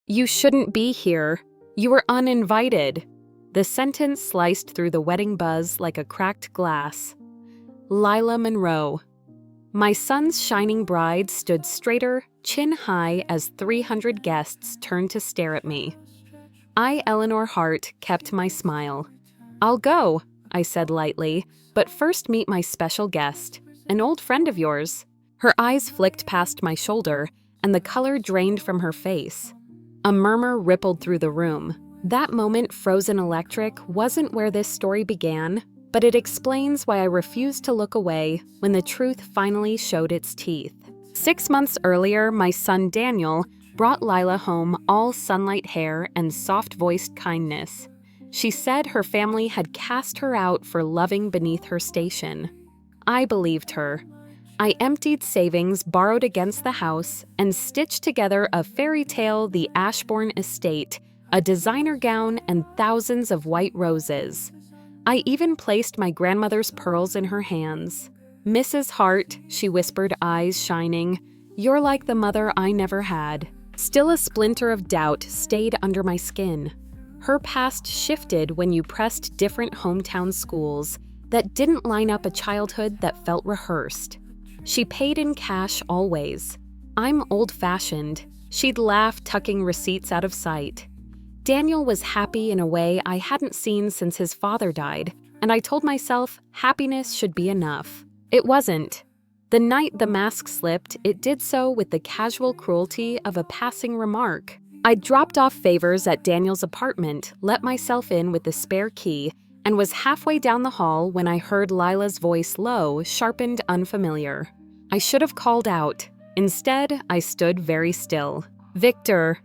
You shouldn't be here. You were uninvited. The sentence sliced through the wedding buzz like a cracked glass. Lila Monroe. My son's shining bride stood straighter, chin high, as 300 guests turned to stare at me. I, Eleanor Hart, kept my smile. I'll go, I said lightly, but first meet my special guest, an old friend of yours. Her eyes flicked past my shoulder, and the color drained from her face. A murmur rippled through the room. That moment, frozen electric, wasn't where this story began, but it explains why I refused to look away when the truth finally showed its teeth. 6 months earlier, my son Daniel brought Lila home all sunlight hair and soft-voiced kindness. She said her family had cast her out for loving beneath her station. I believed her. I emptied savings borrowed against the house and stitched together a fairy tale, the Ashbourne estate, a designer gown, and thousands of white roses. I even placed my grandmother's pearls in her hands. Mrs. Hart, she whispered, eyes shining, you're like the mother I never had. Still a splinter of doubt stayed under my skin. Her past shifted when you pressed different hometown schools that didn't line up a childhood that felt rehearsed. She paid in cash always. I'm old-fashioned. She'd laugh, tucking receipts out of sight. Daniel was happy in a way I hadn't seen since his father died, and I told myself happiness should be enough. It wasn't. The night the mask slipped, it did so with the casual cruelty of a passing remark. I dropped off favors at Daniel's apartment, let myself in with the spare key, and was halfway down the hall when I heard Lila's voice, low, sharpened, unfamiliar. I should have called out. Instead, I stood very still. Victor.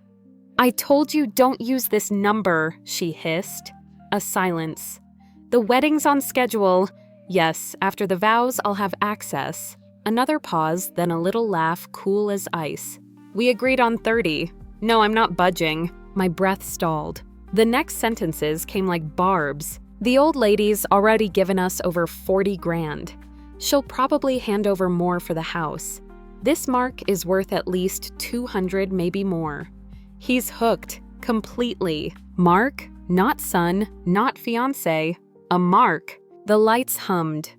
I told you don't use this number, she hissed. A silence. The wedding's on schedule. Yes, after the vows, I'll have access. Another pause, then a little laugh, cool as ice. We agreed on 30. No, I'm not budging. My breath stalled. The next sentences came like barbs. The old lady's already given us over 40 grand. She'll probably hand over more for the house. This mark is worth at least 200, maybe more. He's hooked, completely. Mark, not son, not fiancé. A mark. The lights hummed.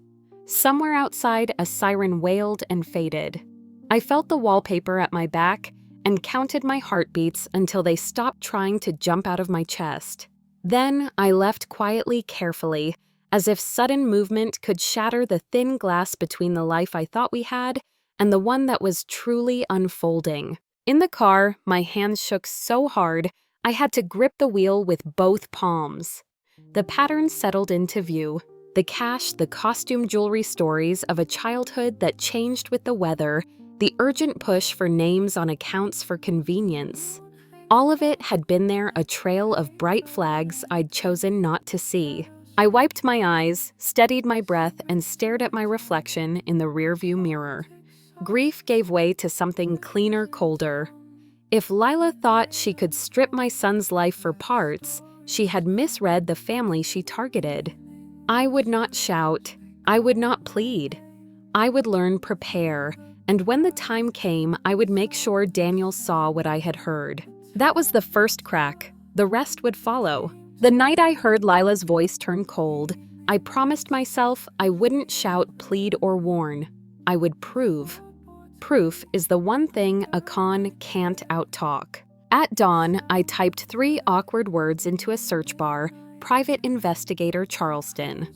Somewhere outside, a siren wailed and faded. I felt the wallpaper at my back and counted my heartbeats until they stopped trying to jump out of my chest. Then I left quietly, carefully, as if sudden movement could shatter the thin glass between the life I thought we had and the one that was truly unfolding. In the car, my hands shook so hard I had to grip the wheel with both palms. The patterns settled into view. The cash, the costume jewelry stories of a childhood that changed with the weather, the urgent push for names on accounts for convenience. All of it had been there, a trail of bright flags I'd chosen not to see. I wiped my eyes, steadied my breath, and stared at my reflection in the rearview mirror. Grief gave way to something cleaner, colder. If Lila thought she could strip my son's life for parts, she had misread the family she targeted. I would not shout. I would not plead. I would learn, prepare, and when the time came, I would make sure Daniel saw what I had heard. That was the first crack. The rest would follow. The night I heard Lila's voice turn cold, I promised myself I wouldn't shout, plead, or warn. I would prove. Proof is the one thing a con can't outtalk. At dawn, I typed 3 awkward words into a search bar, Private Investigator Charleston.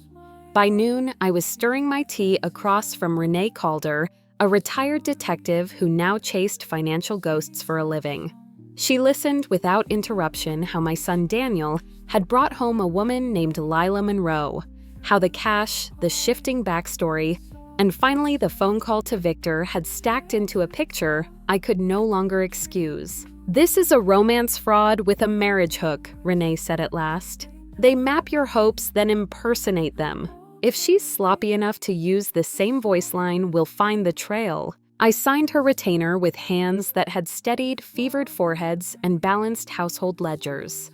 By noon, I was stirring my tea across from Renee Calder, a retired detective who now chased financial ghosts for a living. She listened without interruption how my son Daniel had brought home a woman named Lila Monroe, how the cash, the shifting backstory, and finally the phone call to Victor had stacked into a picture I could no longer excuse. This is a romance fraud with a marriage hook, Renee said at last. They map your hopes, then impersonate them. If she's sloppy enough to use the same voice line, we'll find the trail. I signed her retainer with hands that had steadied fevered foreheads and balanced household ledgers.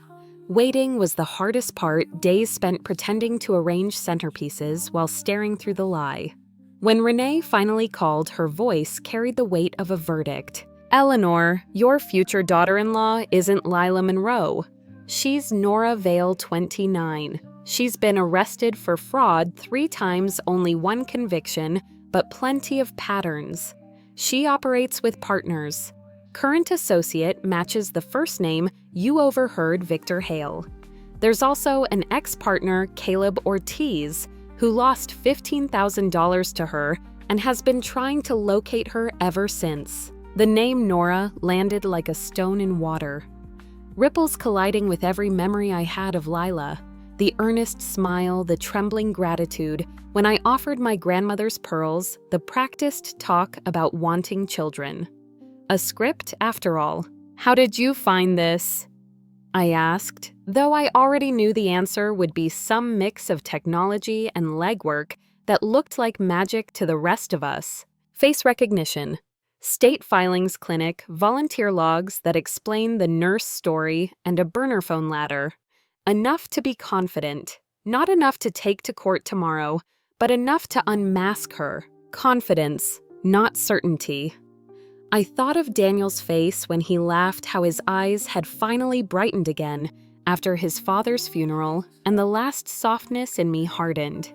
Waiting was the hardest part, days spent pretending to arrange centerpieces while staring through the lie. When Renee finally called, her voice carried the weight of a verdict. Eleanor, your future daughter-in-law isn't Lila Monroe. She's Nora Vale, 29. She's been arrested for fraud 3 times, only 1 conviction, but plenty of patterns. She operates with partners. Current associate matches the first name you overheard, Victor Hale. There's also an ex-partner, Caleb Ortiz, who lost $15,000 to her and has been trying to locate her ever since. The name Nora landed like a stone in water. Ripples colliding with every memory I had of Lila. The earnest smile, the trembling gratitude when I offered my grandmother's pearls, the practiced talk about wanting children. A script, after all. How did you find this? I asked, though I already knew the answer would be some mix of technology and legwork that looked like magic to the rest of us. Face recognition. State filings clinic, volunteer logs that explain the nurse story, and a burner phone ladder. Enough to be confident. Not enough to take to court tomorrow, but enough to unmask her. Confidence, not certainty. I thought of Daniel's face when he laughed, how his eyes had finally brightened again after his father's funeral, and the last softness in me hardened.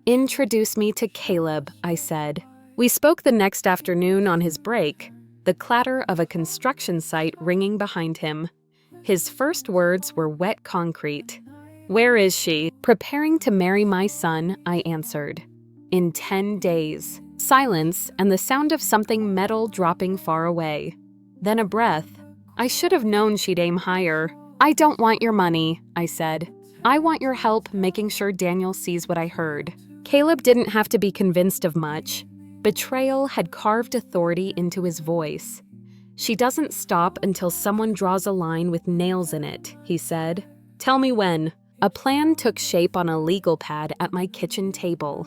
"Introduce me to Caleb," I said. We spoke the next afternoon on his break, the clatter of a construction site ringing behind him. His first words were wet concrete. "Where is she?" "Preparing to marry my son," I answered. "In 10 days. Silence and the sound of something metal dropping far away. Then a breath. I should have known she'd aim higher. "I don't want your money," I said. "I want your help making sure Daniel sees what I heard." Caleb didn't have to be convinced of much. Betrayal had carved authority into his voice. "She doesn't stop until someone draws a line with nails in it," he said. "Tell me when." A plan took shape on a legal pad at my kitchen table.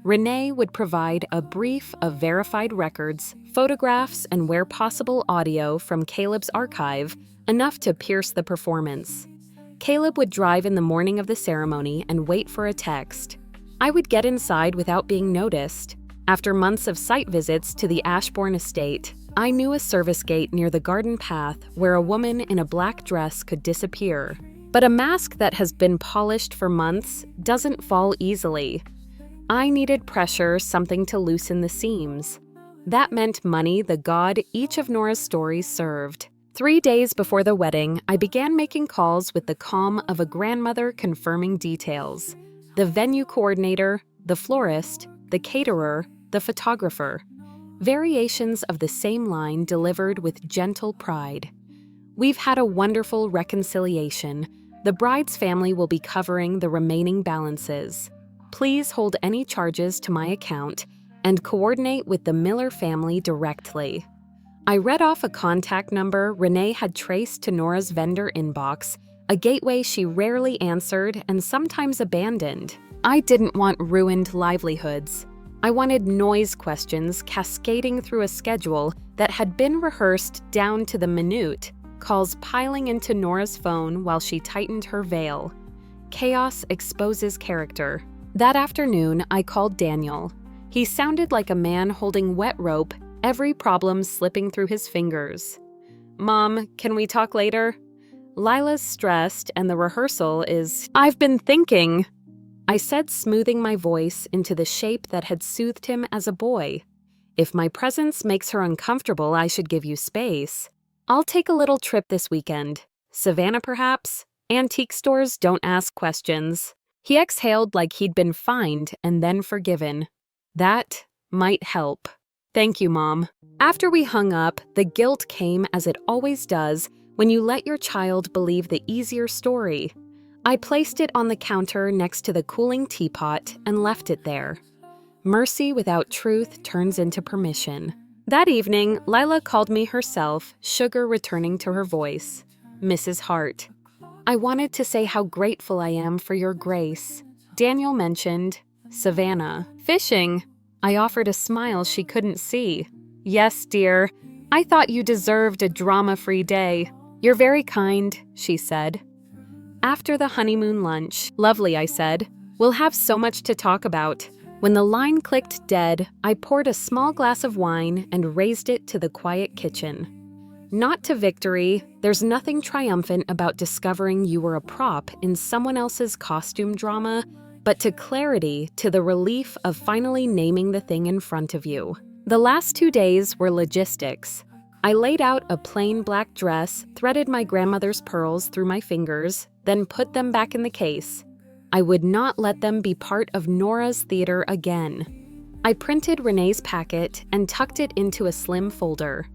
Renee would provide a brief of verified records, photographs, and where possible audio from Caleb's archive, enough to pierce the performance. Caleb would drive in the morning of the ceremony and wait for a text. I would get inside without being noticed. After months of site visits to the Ashbourne estate, I knew a service gate near the garden path where a woman in a black dress could disappear. But a mask that has been polished for months doesn't fall easily. I needed pressure, something to loosen the seams. That meant money, the god each of Nora's stories served. 3 days before the wedding, I began making calls with the calm of a grandmother confirming details. The venue coordinator, the florist, the caterer, the photographer. Variations of the same line delivered with gentle pride. "We've had a wonderful reconciliation. The bride's family will be covering the remaining balances. Please hold any charges to my account and coordinate with the Miller family directly." I read off a contact number Renee had traced to Nora's vendor inbox, a gateway she rarely answered and sometimes abandoned. I didn't want ruined livelihoods. I wanted noise questions cascading through a schedule that had been rehearsed down to the minute, calls piling into Nora's phone while she tightened her veil. Chaos exposes character. That afternoon, I called Daniel. He sounded like a man holding wet rope, every problem slipping through his fingers. "Mom, can we talk later? Lila's stressed and the rehearsal is—" "I've been thinking," I said, smoothing my voice into the shape that had soothed him as a boy. "If my presence makes her uncomfortable, I should give you space. I'll take a little trip this weekend. Savannah, perhaps? Antique stores don't ask questions." He exhaled like he'd been fined and then forgiven. "That might help." "Thank you, Mom." After we hung up, the guilt came as it always does when you let your child believe the easier story. I placed it on the counter next to the cooling teapot and left it there. Mercy without truth turns into permission. That evening, Lila called me herself, sugar returning to her voice. "Mrs. Hart. I wanted to say how grateful I am for your grace." Daniel mentioned Savannah. "Fishing." I offered a smile she couldn't see. "Yes, dear. I thought you deserved a drama-free day." "You're very kind," she said. After the honeymoon lunch, "Lovely," I said. "We'll have so much to talk about." When the line clicked dead, I poured a small glass of wine and raised it to the quiet kitchen. Not to victory. There's nothing triumphant about discovering you were a prop in someone else's costume drama, but to clarity, to the relief of finally naming the thing in front of you. The last 2 days were logistics. I laid out a plain black dress, threaded my grandmother's pearls through my fingers, then put them back in the case. I would not let them be part of Nora's theater again. I printed Renee's packet and tucked it into a slim folder.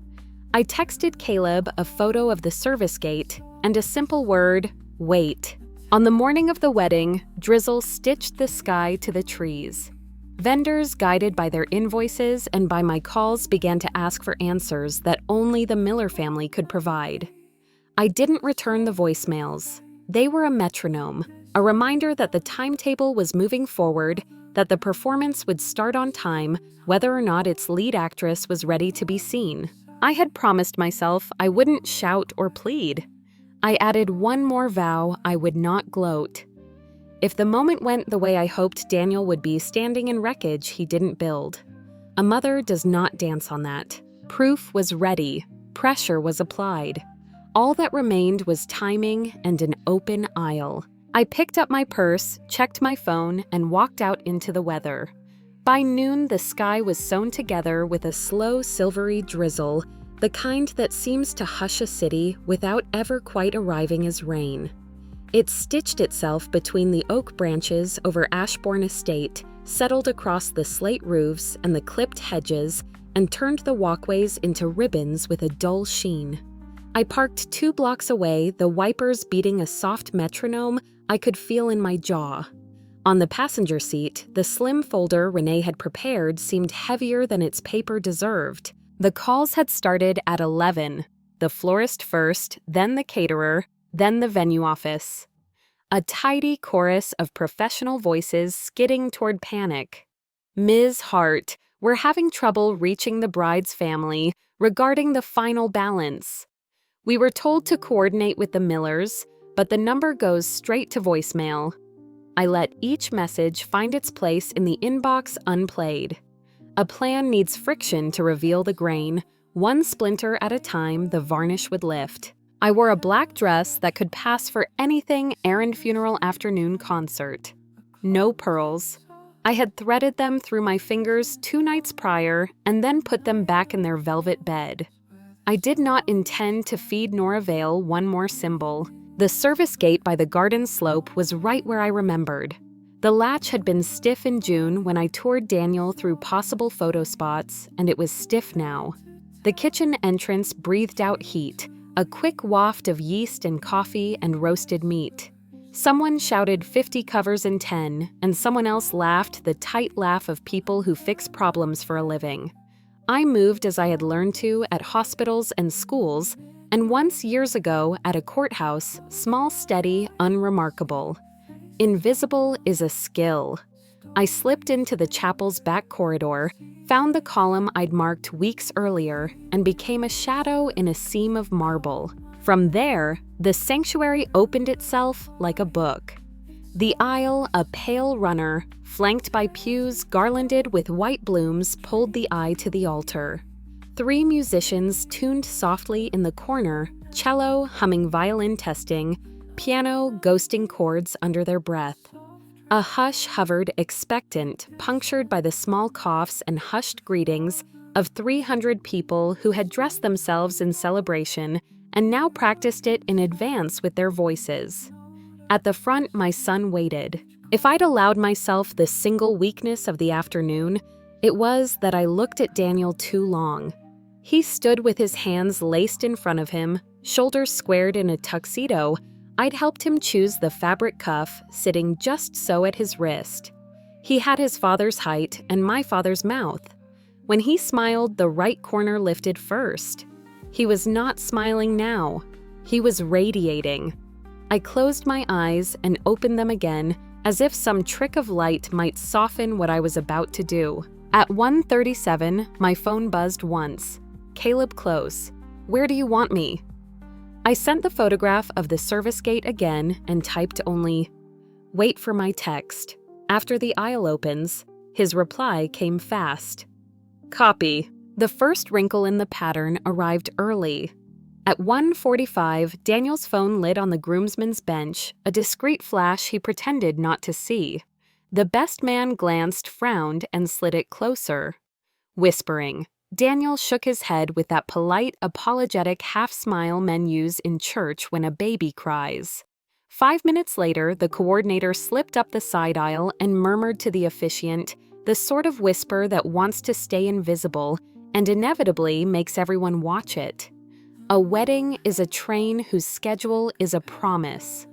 I texted Caleb a photo of the service gate and a simple word, wait. On the morning of the wedding, drizzle stitched the sky to the trees. Vendors, guided by their invoices and by my calls, began to ask for answers that only the Miller family could provide. I didn't return the voicemails. They were a metronome, a reminder that the timetable was moving forward, that the performance would start on time, whether or not its lead actress was ready to be seen. I had promised myself I wouldn't shout or plead. I added one more vow: I would not gloat. If the moment went the way I hoped Daniel would be standing in wreckage he didn't build. A mother does not dance on that. Proof was ready. Pressure was applied. All that remained was timing and an open aisle. I picked up my purse, checked my phone, and walked out into the weather. By noon, the sky was sewn together with a slow, silvery drizzle, the kind that seems to hush a city without ever quite arriving as rain. It stitched itself between the oak branches over Ashbourne Estate, settled across the slate roofs and the clipped hedges, and turned the walkways into ribbons with a dull sheen. I parked 2 blocks away, the wipers beating a soft metronome I could feel in my jaw. On the passenger seat, the slim folder Renee had prepared seemed heavier than its paper deserved. The calls had started at 11, the florist first, then the caterer, then the venue office. A tidy chorus of professional voices skidding toward panic. Ms. Hart, we're having trouble reaching the bride's family regarding the final balance. We were told to coordinate with the Millers, but the number goes straight to voicemail. I let each message find its place in the inbox unplayed. A plan needs friction to reveal the grain. One splinter at a time, the varnish would lift. I wore a black dress that could pass for anything errand funeral afternoon concert. No pearls. I had threaded them through my fingers 2 nights prior and then put them back in their velvet bed. I did not intend to feed Nora Vale one more symbol. The service gate by the garden slope was right where I remembered. The latch had been stiff in June when I toured Daniel through possible photo spots, and it was stiff now. The kitchen entrance breathed out heat, a quick waft of yeast and coffee and roasted meat. Someone shouted 50 covers in 10, and someone else laughed the tight laugh of people who fix problems for a living. I moved as I had learned to at hospitals and schools, and once years ago at a courthouse, small, steady, unremarkable. Invisible is a skill. I slipped into the chapel's back corridor, found the column I'd marked weeks earlier, and became a shadow in a seam of marble. From there, the sanctuary opened itself like a book. The aisle, a pale runner, flanked by pews garlanded with white blooms, pulled the eye to the altar. 3 musicians tuned softly in the corner, cello humming violin testing, piano ghosting chords under their breath. A hush hovered expectant, punctured by the small coughs and hushed greetings of 300 people who had dressed themselves in celebration and now practiced it in advance with their voices. At the front, my son waited. If I'd allowed myself the single weakness of the afternoon, it was that I looked at Daniel too long. He stood with his hands laced in front of him, shoulders squared in a tuxedo. I'd helped him choose the fabric cuff, sitting just so at his wrist. He had his father's height and my father's mouth. When he smiled, the right corner lifted first. He was not smiling now. He was radiating. I closed my eyes and opened them again, as if some trick of light might soften what I was about to do. At 1:37, my phone buzzed once. Caleb Close. Where do you want me? I sent the photograph of the service gate again and typed only, wait for my text. After the aisle opens, his reply came fast. Copy. The first wrinkle in the pattern arrived early. At 1:45, Daniel's phone lit on the groomsman's bench, a discreet flash he pretended not to see. The best man glanced, frowned, and slid it closer. Whispering, Daniel shook his head with that polite, apologetic half-smile men use in church when a baby cries. 5 minutes later, the coordinator slipped up the side aisle and murmured to the officiant, the sort of whisper that wants to stay invisible and inevitably makes everyone watch it. A wedding is a train whose schedule is a promise.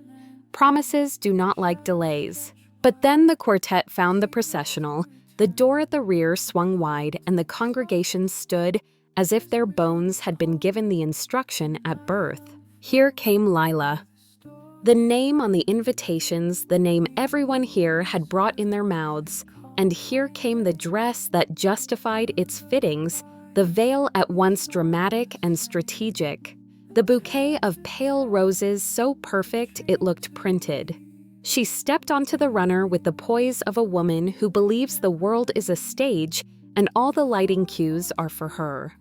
Promises do not like delays. But then the quartet found the processional, the door at the rear swung wide, and the congregation stood as if their bones had been given the instruction at birth. Here came Lila. The name on the invitations, the name everyone here had brought in their mouths, and here came the dress that justified its fittings, the veil at once dramatic and strategic, the bouquet of pale roses so perfect it looked printed. She stepped onto the runner with the poise of a woman who believes the world is a stage and all the lighting cues are for her.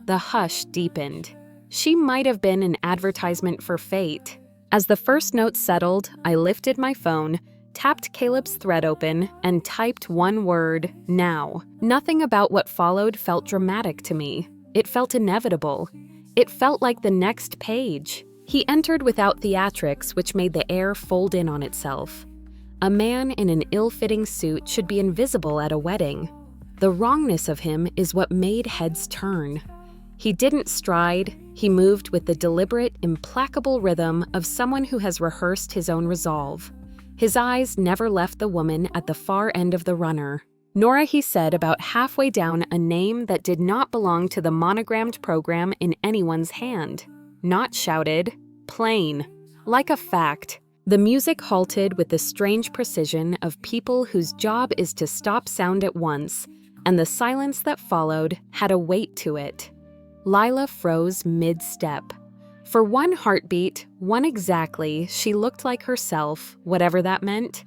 The hush deepened. She might have been an advertisement for fate. As the first note settled, I lifted my phone, tapped Caleb's thread open, and typed one word, now. Nothing about what followed felt dramatic to me. It felt inevitable. It felt like the next page. He entered without theatrics, which made the air fold in on itself. A man in an ill-fitting suit should be invisible at a wedding. The wrongness of him is what made heads turn. He didn't stride, he moved with the deliberate, implacable rhythm of someone who has rehearsed his own resolve. His eyes never left the woman at the far end of the runner. Nora, he said, about halfway down a name that did not belong to the monogrammed program in anyone's hand. Not shouted, plain, like a fact. The music halted with the strange precision of people whose job is to stop sound at once, and the silence that followed had a weight to it. Lila froze mid-step. For one heartbeat, one exactly, she looked like herself, whatever that meant.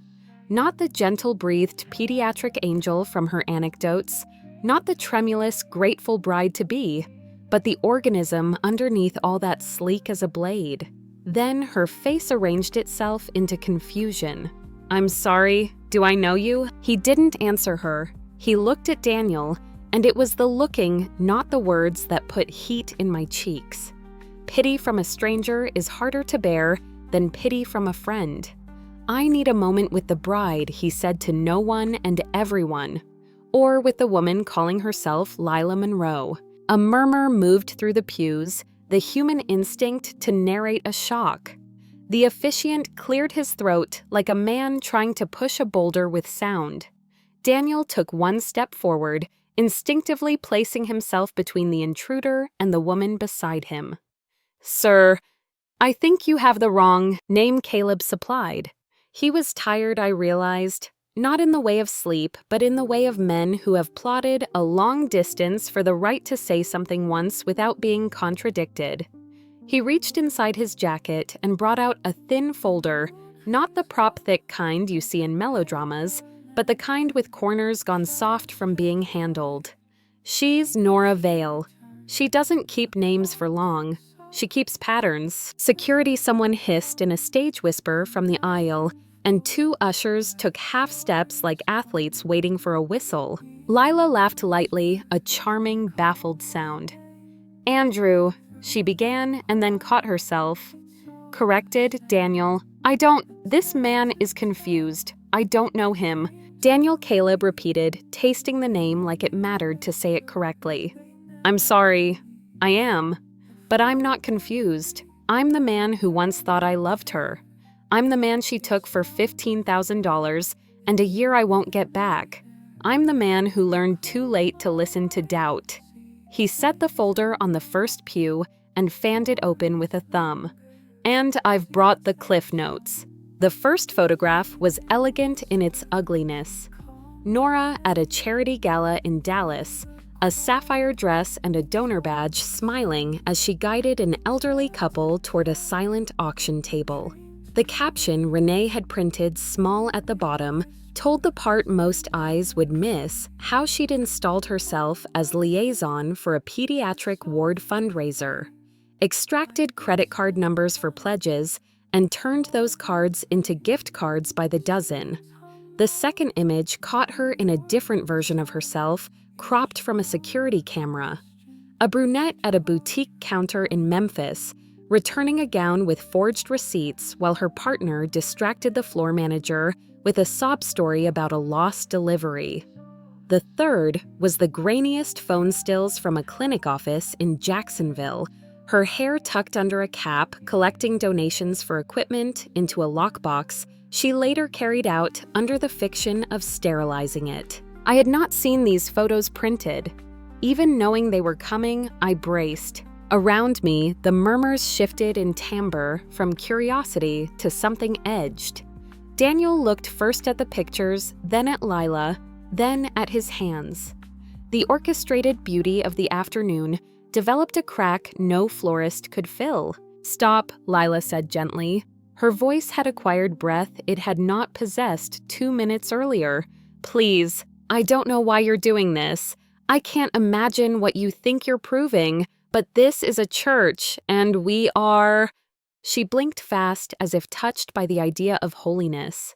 Not the gentle-breathed pediatric angel from her anecdotes, not the tremulous, grateful bride-to-be, but the organism underneath all that sleek as a blade. Then her face arranged itself into confusion. "I'm sorry, do I know you?" He didn't answer her. He looked at Daniel, and it was the looking, not the words, that put heat in my cheeks. Pity from a stranger is harder to bear than pity from a friend. "I need a moment with the bride," he said to no one and everyone. Or with the woman calling herself Lila Monroe. A murmur moved through the pews, the human instinct to narrate a shock. The officiant cleared his throat like a man trying to push a boulder with sound. Daniel took one step forward, instinctively placing himself between the intruder and the woman beside him. "Sir, I think you have the wrong name," Caleb supplied. He was tired, I realized. Not in the way of sleep, but in the way of men who have plodded a long distance for the right to say something once without being contradicted. He reached inside his jacket and brought out a thin folder, not the prop-thick kind you see in melodramas, but the kind with corners gone soft from being handled. "She's Nora Vale. She doesn't keep names for long. She keeps patterns." Security, someone hissed in a stage whisper from the aisle, and two ushers took half steps like athletes waiting for a whistle. Lila laughed lightly, a charming, baffled sound. "Andrew," she began, and then caught herself. Corrected Daniel. This man is confused. I don't know him." Daniel Caleb repeated, tasting the name like it mattered to say it correctly. "I'm sorry. I am. But I'm not confused. I'm the man who once thought I loved her. I'm the man she took for $15,000 and a year I won't get back. I'm the man who learned too late to listen to doubt." He set the folder on the first pew and fanned it open with a thumb. "And I've brought the cliff notes." The first photograph was elegant in its ugliness. Nora at a charity gala in Dallas, a sapphire dress and a donor badge, smiling as she guided an elderly couple toward a silent auction table. The caption Renee had printed small at the bottom told the part most eyes would miss how she'd installed herself as liaison for a pediatric ward fundraiser. extracted credit card numbers for pledges, and turned those cards into gift cards by the dozen. The second image caught her in a different version of herself, cropped from a security camera. A brunette at a boutique counter in Memphis, returning a gown with forged receipts while her partner distracted the floor manager with a sob story about a lost delivery. The third was the grainiest phone stills from a clinic office in Jacksonville, her hair tucked under a cap, collecting donations for equipment into a lockbox she later carried out under the fiction of sterilizing it. I had not seen these photos printed. Even knowing they were coming, I braced. Around me, the murmurs shifted in timbre from curiosity to something edged. Daniel looked first at the pictures, then at Lila, then at his hands. The orchestrated beauty of the afternoon developed a crack no florist could fill. "Stop," Lila said gently. Her voice had acquired breath it had not possessed 2 minutes earlier. "Please, I don't know why you're doing this. I can't imagine what you think you're proving, but this is a church, and we are—" She blinked fast as if touched by the idea of holiness.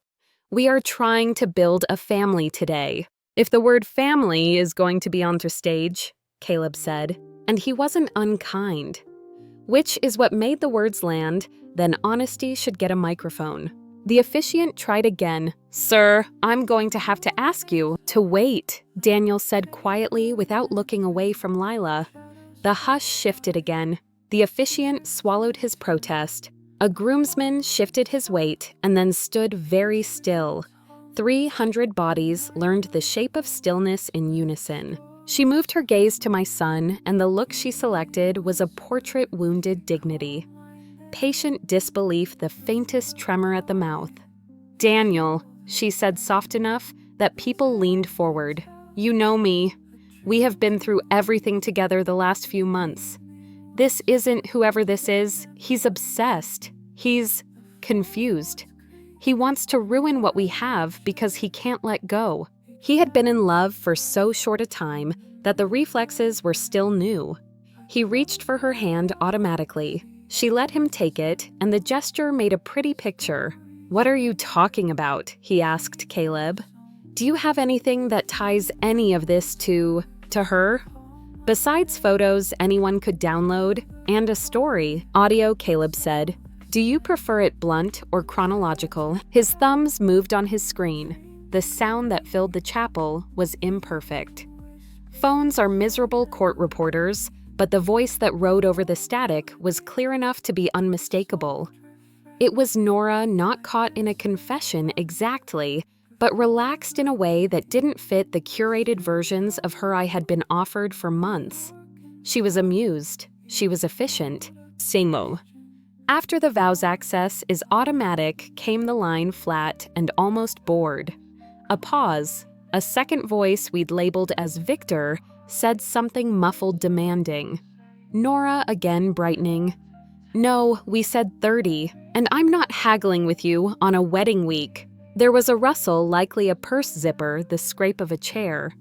"We are trying to build a family today. If the word family is going to be on the stage," Caleb said, and he wasn't unkind. Which is what made the words land, then honesty should get a microphone. The officiant tried again. "Sir, I'm going to have to ask you to wait," Daniel said quietly without looking away from Lila. The hush shifted again. The officiant swallowed his protest. A groomsman shifted his weight and then stood very still. 300 bodies learned the shape of stillness in unison. She moved her gaze to my son, and the look she selected was a portrait-wounded dignity. Patient disbelief, the faintest tremor at the mouth. "Daniel," she said soft enough that people leaned forward. "You know me. We have been through everything together the last few months. This isn't whoever this is. He's obsessed. He's confused. He wants to ruin what we have because he can't let go." He had been in love for so short a time that the reflexes were still new. He reached for her hand automatically. She let him take it, and the gesture made a pretty picture. "What are you talking about?" he asked Caleb. "Do you have anything that ties any of this to her?" "Besides photos anyone could download, and a story," audio, Caleb said. "Do you prefer it blunt or chronological?" His thumbs moved on his screen. The sound that filled the chapel was imperfect. Phones are miserable court reporters, but the voice that rode over the static was clear enough to be unmistakable. It was Nora, not caught in a confession exactly, but relaxed in a way that didn't fit the curated versions of her I had been offered for months. She was amused. She was efficient. Same-o. After the vows access is automatic came the line flat and almost bored. A pause. A second voice we'd labeled as Victor said something muffled demanding. Nora again brightening. "No, we said 30, and I'm not haggling with you on a wedding week." There was a rustle, likely a purse zipper, the scrape of a chair.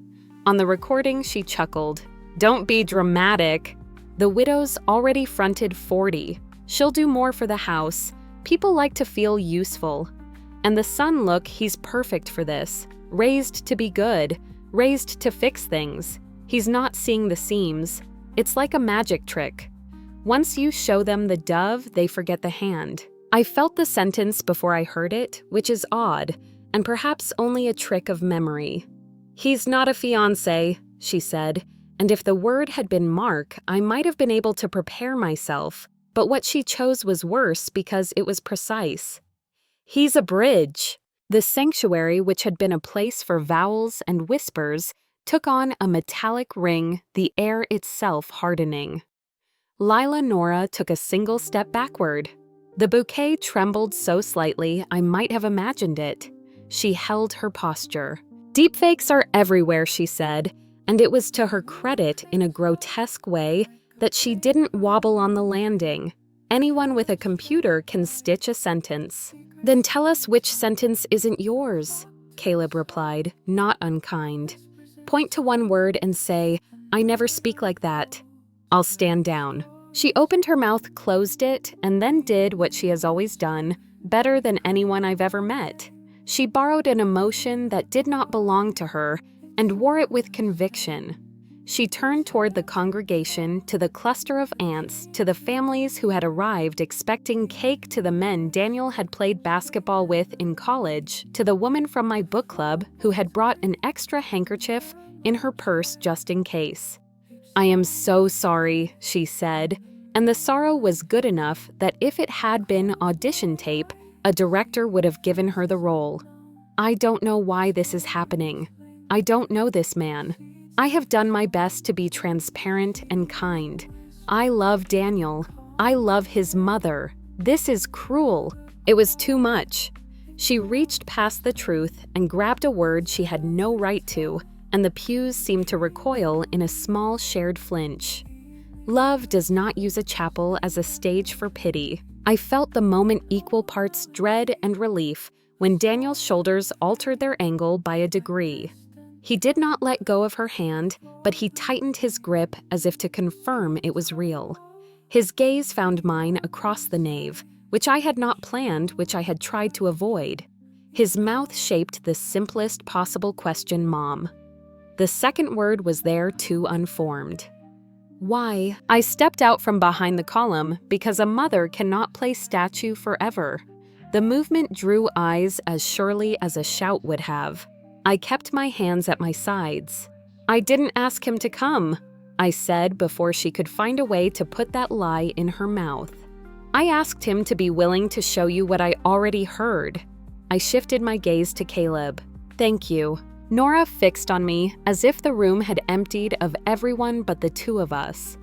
On the recording, she chuckled. "Don't be dramatic. The widow's already fronted 40. She'll do more for the house. People like to feel useful. And the son, look, he's perfect for this. Raised to be good. Raised to fix things. He's not seeing the seams. It's like a magic trick. Once you show them the dove, they forget the hand." I felt the sentence before I heard it, which is odd, and perhaps only a trick of memory. "He's not a fiancé," she said, and if the word had been Mark, I might have been able to prepare myself, but what she chose was worse because it was precise. "He's a bridge." The sanctuary, which had been a place for vowels and whispers, took on a metallic ring, the air itself hardening. Lila Nora took a single step backward. The bouquet trembled so slightly I might have imagined it. She held her posture. "Deepfakes are everywhere," she said, and it was to her credit in a grotesque way that she didn't wobble on the landing. Anyone with a computer can stitch a sentence. "Then tell us which sentence isn't yours," Caleb replied, not unkind. "Point to one word and say, 'I never speak like that.' I'll stand down." She opened her mouth, closed it, and then did what she has always done, better than anyone I've ever met. She borrowed an emotion that did not belong to her and wore it with conviction. She turned toward the congregation, to the cluster of aunts, to the families who had arrived expecting cake, to the men Daniel had played basketball with in college, to the woman from my book club who had brought an extra handkerchief in her purse just in case. "I am so sorry," she said, and the sorrow was good enough that if it had been audition tape, a director would have given her the role. "I don't know why this is happening. I don't know this man. I have done my best to be transparent and kind. I love Daniel. I love his mother. This is cruel." It was too much. She reached past the truth and grabbed a word she had no right to, and the pews seemed to recoil in a small shared flinch. Love does not use a chapel as a stage for pity. I felt the moment equal parts dread and relief when Daniel's shoulders altered their angle by a degree. He did not let go of her hand, but he tightened his grip as if to confirm it was real. His gaze found mine across the nave, which I had not planned, which I had tried to avoid. His mouth shaped the simplest possible question, "Mom." The second word was there too unformed. "Why?" I stepped out from behind the column because a mother cannot play statue forever. The movement drew eyes as surely as a shout would have. I kept my hands at my sides. "I didn't ask him to come," I said before she could find a way to put that lie in her mouth. "I asked him to be willing to show you what I already heard." I shifted my gaze to Caleb. "Thank you." Nora fixed on me as if the room had emptied of everyone but the two of us.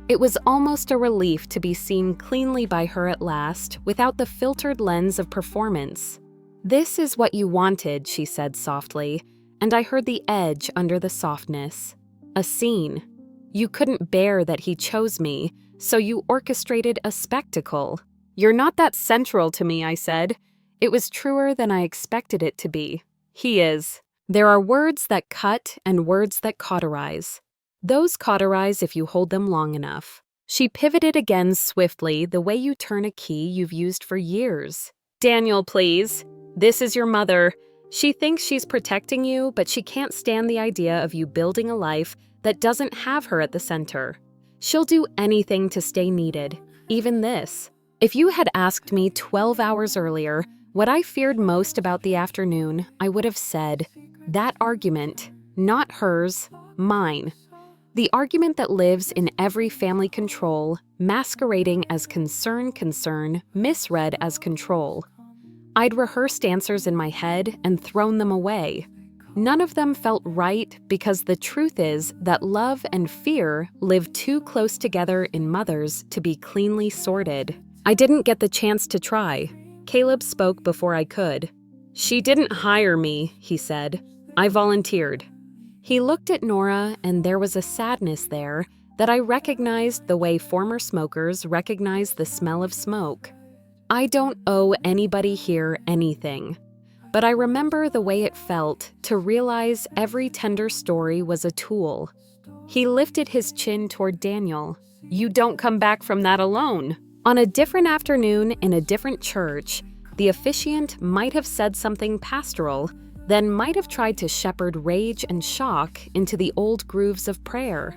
It was almost a relief to be seen cleanly by her at last, without the filtered lens of performance. "This is what you wanted," she said softly, and I heard the edge under the softness. "A scene. You couldn't bear that he chose me, so you orchestrated a spectacle." "You're not that central to me," I said. It was truer than I expected it to be. "He is." There are words that cut and words that cauterize. Those cauterize if you hold them long enough. She pivoted again swiftly, the way you turn a key you've used for years. "Daniel, please. This is your mother. She thinks she's protecting you, but she can't stand the idea of you building a life that doesn't have her at the center. She'll do anything to stay needed, even this." If you had asked me 12 hours earlier what I feared most about the afternoon, I would have said, that argument, not hers, mine. The argument that lives in every family control, masquerading as concern, misread as control. I'd rehearsed answers in my head and thrown them away. None of them felt right because the truth is that love and fear live too close together in mothers to be cleanly sorted. I didn't get the chance to try. Caleb spoke before I could. "She didn't hire me," he said. "I volunteered." He looked at Nora, and there was a sadness there that I recognized the way former smokers recognize the smell of smoke. I don't owe anybody here anything, but I remember the way it felt to realize every tender story was a tool. He lifted his chin toward Daniel. "You don't come back from that alone." On a different afternoon in a different church, the officiant might have said something pastoral, then might have tried to shepherd rage and shock into the old grooves of prayer.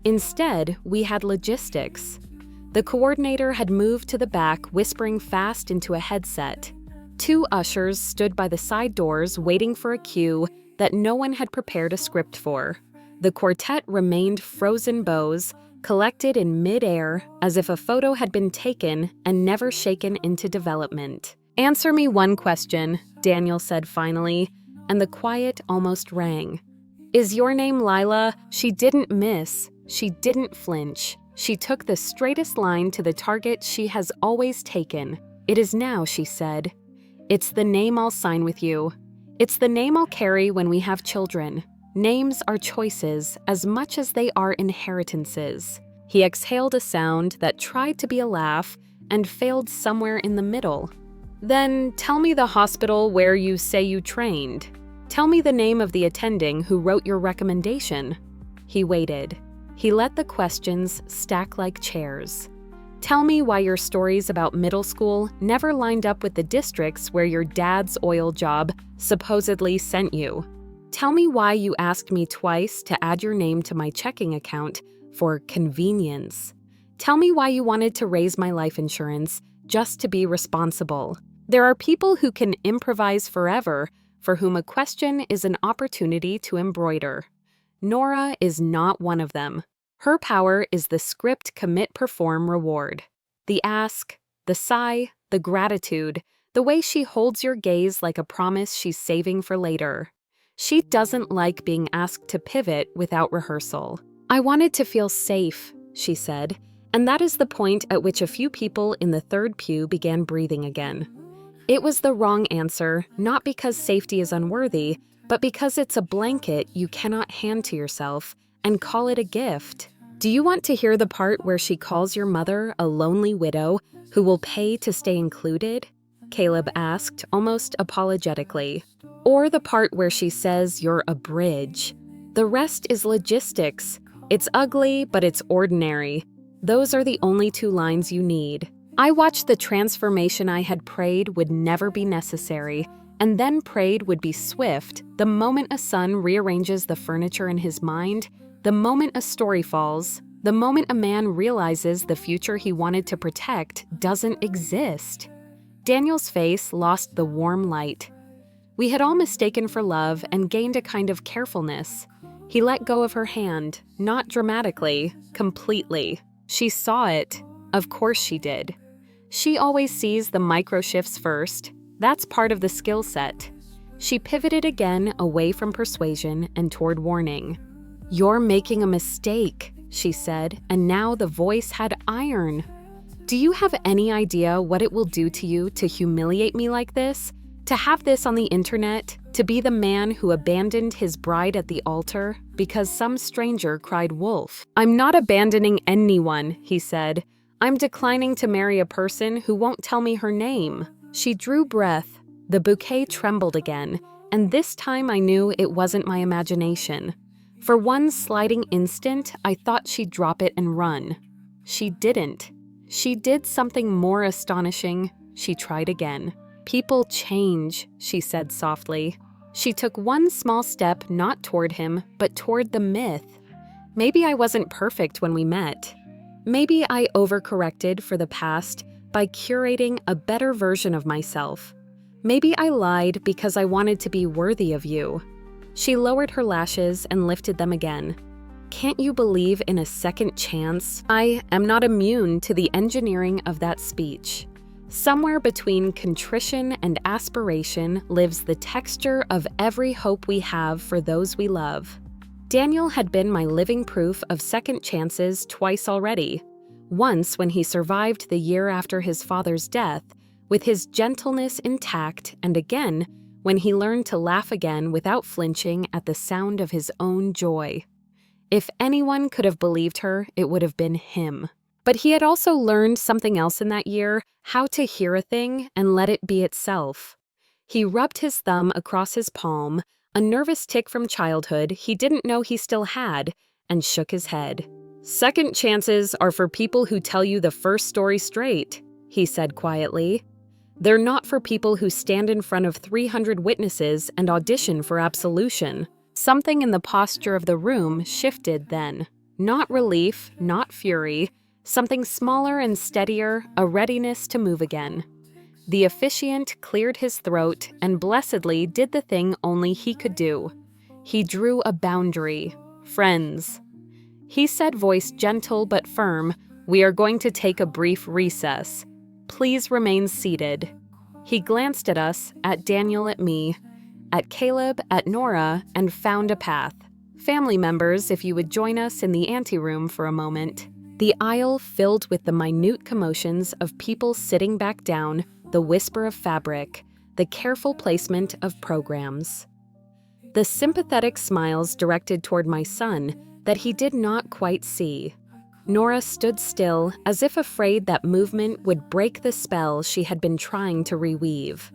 Instead, we had logistics. The coordinator had moved to the back, whispering fast into a headset. Two ushers stood by the side doors waiting for a cue that no one had prepared a script for. The quartet remained frozen bows, collected in mid-air as if a photo had been taken and never shaken into development. "Answer me one question," Daniel said finally, and the quiet almost rang. "Is your name Lila?" She didn't miss. She didn't flinch. She took the straightest line to the target she has always taken. "It is now," she said. "It's the name I'll sign with you. It's the name I'll carry when we have children. Names are choices as much as they are inheritances." He exhaled a sound that tried to be a laugh and failed somewhere in the middle. "Then tell me the hospital where you say you trained. Tell me the name of the attending who wrote your recommendation." He waited. He let the questions stack like chairs. Tell me why your stories about middle school never lined up with the districts where your dad's oil job supposedly sent you. Tell me why you asked me twice to add your name to my checking account for convenience. Tell me why you wanted to raise my life insurance just to be responsible. There are people who can improvise forever, for whom a question is an opportunity to embroider. Nora is not one of them. Her power is the script commit perform reward. The ask, the sigh, the gratitude, the way she holds your gaze like a promise she's saving for later. She doesn't like being asked to pivot without rehearsal. I wanted to feel safe, she said, and that is the point at which a few people in the third pew began breathing again. It was the wrong answer, not because safety is unworthy, but because it's a blanket you cannot hand to yourself and call it a gift. Do you want to hear the part where she calls your mother a lonely widow who will pay to stay included? Caleb asked, almost apologetically. Or the part where she says you're a bridge. The rest is logistics. It's ugly, but it's ordinary. Those are the only two lines you need. I watched the transformation I had prayed would never be necessary, and then prayed would be swift the moment a son rearranges the furniture in his mind, the moment a story falls, the moment a man realizes the future he wanted to protect doesn't exist. Daniel's face lost the warm light. We had all mistaken for love and gained a kind of carefulness. He let go of her hand, not dramatically, completely. She saw it. Of course she did. She always sees the micro shifts first. That's part of the skill set. She pivoted again away from persuasion and toward warning. You're making a mistake, she said, and now the voice had iron. Do you have any idea what it will do to you to humiliate me like this? To have this on the internet? To be the man who abandoned his bride at the altar because some stranger cried wolf? I'm not abandoning anyone, he said. I'm declining to marry a person who won't tell me her name. She drew breath. The bouquet trembled again, and this time I knew it wasn't my imagination. For one sliding instant, I thought she'd drop it and run. She didn't. She did something more astonishing. She tried again. People change, she said softly. She took one small step not toward him, but toward the myth. Maybe I wasn't perfect when we met. Maybe I overcorrected for the past by curating a better version of myself. Maybe I lied because I wanted to be worthy of you. She lowered her lashes and lifted them again. Can't you believe in a second chance? I am not immune to the engineering of that speech. Somewhere between contrition and aspiration lives the texture of every hope we have for those we love. Daniel had been my living proof of second chances twice already. Once when he survived the year after his father's death, with his gentleness intact, and again when he learned to laugh again without flinching at the sound of his own joy. If anyone could have believed her, it would have been him. But he had also learned something else in that year, how to hear a thing and let it be itself. He rubbed his thumb across his palm, a nervous tic from childhood he didn't know he still had, and shook his head. Second chances are for people who tell you the first story straight, he said quietly. They're not for people who stand in front of 300 witnesses and audition for absolution. Something in the posture of the room shifted then. Not relief, not fury, something smaller and steadier, a readiness to move again. The officiant cleared his throat and blessedly did the thing only he could do. He drew a boundary. Friends. He said, voice gentle but firm, "We are going to take a brief recess. Please remain seated." He glanced at us, at Daniel, at me, at Caleb, at Nora, and found a path. Family members, if you would join us in the anteroom for a moment. The aisle filled with the minute commotions of people sitting back down, the whisper of fabric, the careful placement of programs. The sympathetic smiles directed toward my son that he did not quite see. Nora stood still, as if afraid that movement would break the spell she had been trying to reweave.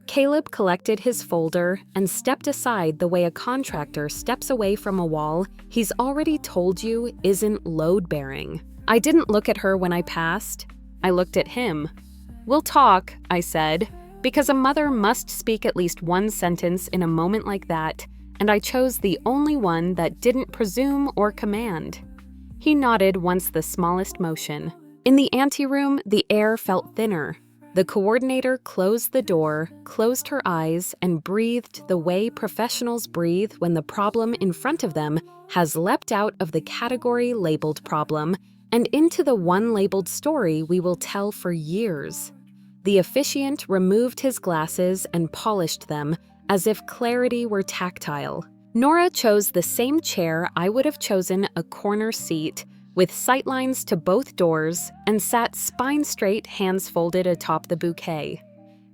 Caleb collected his folder and stepped aside the way a contractor steps away from a wall he's already told you isn't load-bearing. I didn't look at her when I passed. I looked at him. "We'll talk," I said, because a mother must speak at least one sentence in a moment like that, and I chose the only one that didn't presume or command. He nodded once the smallest motion. In the anteroom, the air felt thinner. The coordinator closed the door, closed her eyes, and breathed the way professionals breathe when the problem in front of them has leapt out of the category labeled problem and into the one labeled story we will tell for years. The officiant removed his glasses and polished them as if clarity were tactile. Nora chose the same chair I would have chosen, a corner seat, with sightlines to both doors, and sat spine straight, hands folded atop the bouquet.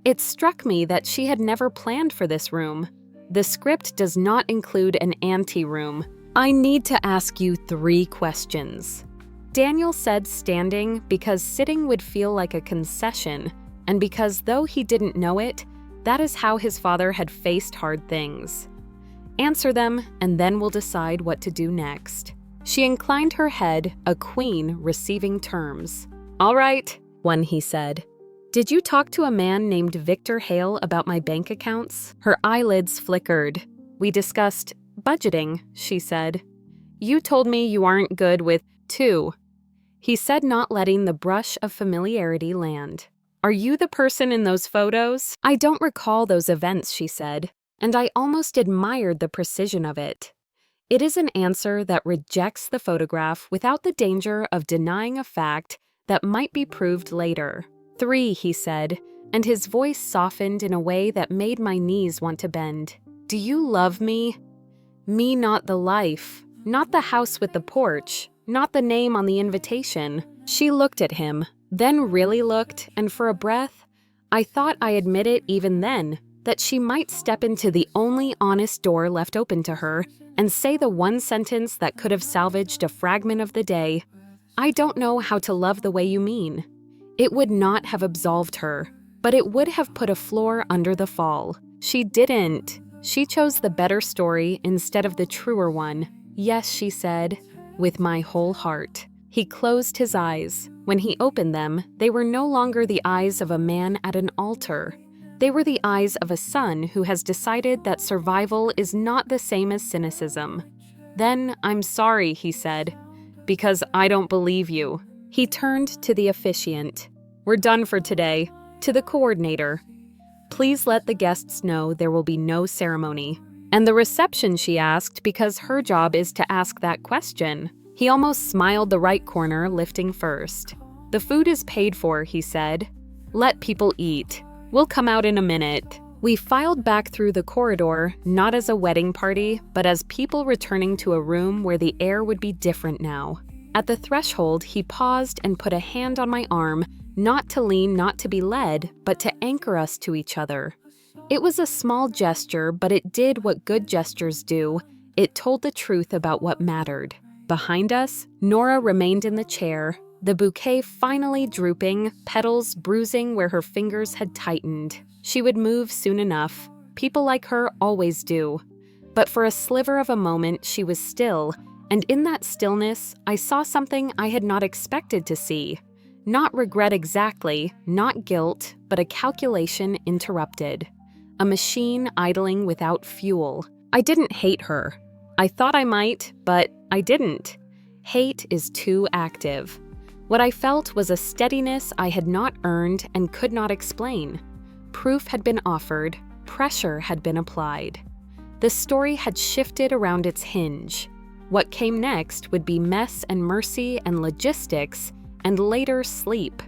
It struck me that she had never planned for this room. The script does not include an ante-room. "I need to ask you 3 questions." Daniel said standing because sitting would feel like a concession, and because though he didn't know it, that is how his father had faced hard things. "Answer them, and then we'll decide what to do next." She inclined her head, a queen receiving terms. "All right," one he said. "Did you talk to a man named Victor Hale about my bank accounts?" Her eyelids flickered. "We discussed budgeting," she said. "You told me you aren't good with 2. He said, not letting the brush of familiarity land. "Are you the person in those photos?" "I don't recall those events," she said, and I almost admired the precision of it. It is an answer that rejects the photograph without the danger of denying a fact that might be proved later. 3, he said, and his voice softened in a way that made my knees want to bend. "Do you love me? Me, not the life, not the house with the porch, not the name on the invitation." She looked at him, then really looked, and for a breath, I thought I admit it even then, that she might step into the only honest door left open to her and say the one sentence that could have salvaged a fragment of the day. "I don't know how to love the way you mean." It would not have absolved her, but it would have put a floor under the fall. She didn't. She chose the better story instead of the truer one. "Yes," she said, "with my whole heart." He closed his eyes. When he opened them, they were no longer the eyes of a man at an altar. They were the eyes of a son who has decided that survival is not the same as cynicism. "Then I'm sorry," he said, "because I don't believe you." He turned to the officiant. "We're done for today." To the coordinator. "Please let the guests know there will be no ceremony." "And the reception?" she asked, because her job is to ask that question. He almost smiled, the right corner lifting first. "The food is paid for," he said. "Let people eat. We'll come out in a minute." We filed back through the corridor, not as a wedding party, but as people returning to a room where the air would be different now. At the threshold, he paused and put a hand on my arm, not to lean, not to be led, but to anchor us to each other. It was a small gesture, but it did what good gestures do. It told the truth about what mattered. Behind us, Nora remained in the chair, the bouquet finally drooping, petals bruising where her fingers had tightened. She would move soon enough. People like her always do. But for a sliver of a moment, she was still, and in that stillness, I saw something I had not expected to see. Not regret exactly, not guilt, but a calculation interrupted. A machine idling without fuel. I didn't hate her. I thought I might, but I didn't. Hate is too active. What I felt was a steadiness I had not earned and could not explain. Proof had been offered, pressure had been applied. The story had shifted around its hinge. What came next would be mess and mercy and logistics, and later sleep.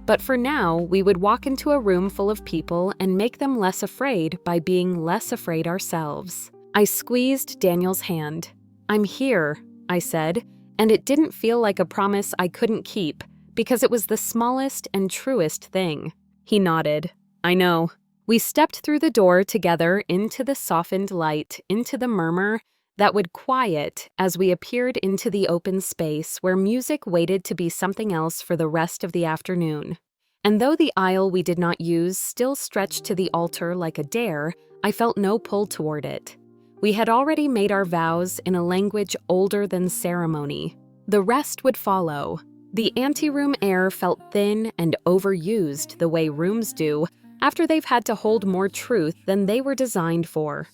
But for now, we would walk into a room full of people and make them less afraid by being less afraid ourselves. I squeezed Daniel's hand. "I'm here," I said, and it didn't feel like a promise I couldn't keep, because it was the smallest and truest thing. He nodded. "I know." We stepped through the door together into the softened light, into the murmur that would quiet as we appeared into the open space where music waited to be something else for the rest of the afternoon. And though the aisle we did not use still stretched to the altar like a dare, I felt no pull toward it. We had already made our vows in a language older than ceremony. The rest would follow. The anteroom air felt thin and overused the way rooms do after they've had to hold more truth than they were designed for.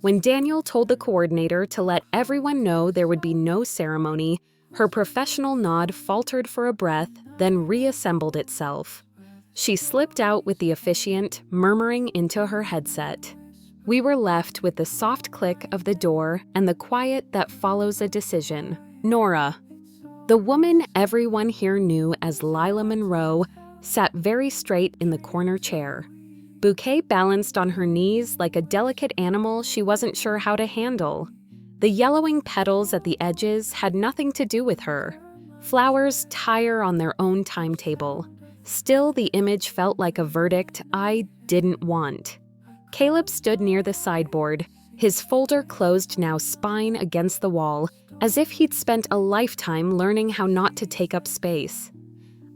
When Daniel told the coordinator to let everyone know there would be no ceremony, her professional nod faltered for a breath, then reassembled itself. She slipped out with the officiant, murmuring into her headset. We were left with the soft click of the door and the quiet that follows a decision. Nora, the woman everyone here knew as Lila Monroe, sat very straight in the corner chair. Bouquet balanced on her knees like a delicate animal she wasn't sure how to handle. The yellowing petals at the edges had nothing to do with her. Flowers tire on their own timetable. Still, the image felt like a verdict I didn't want. Caleb stood near the sideboard, his folder closed now spine against the wall, as if he'd spent a lifetime learning how not to take up space.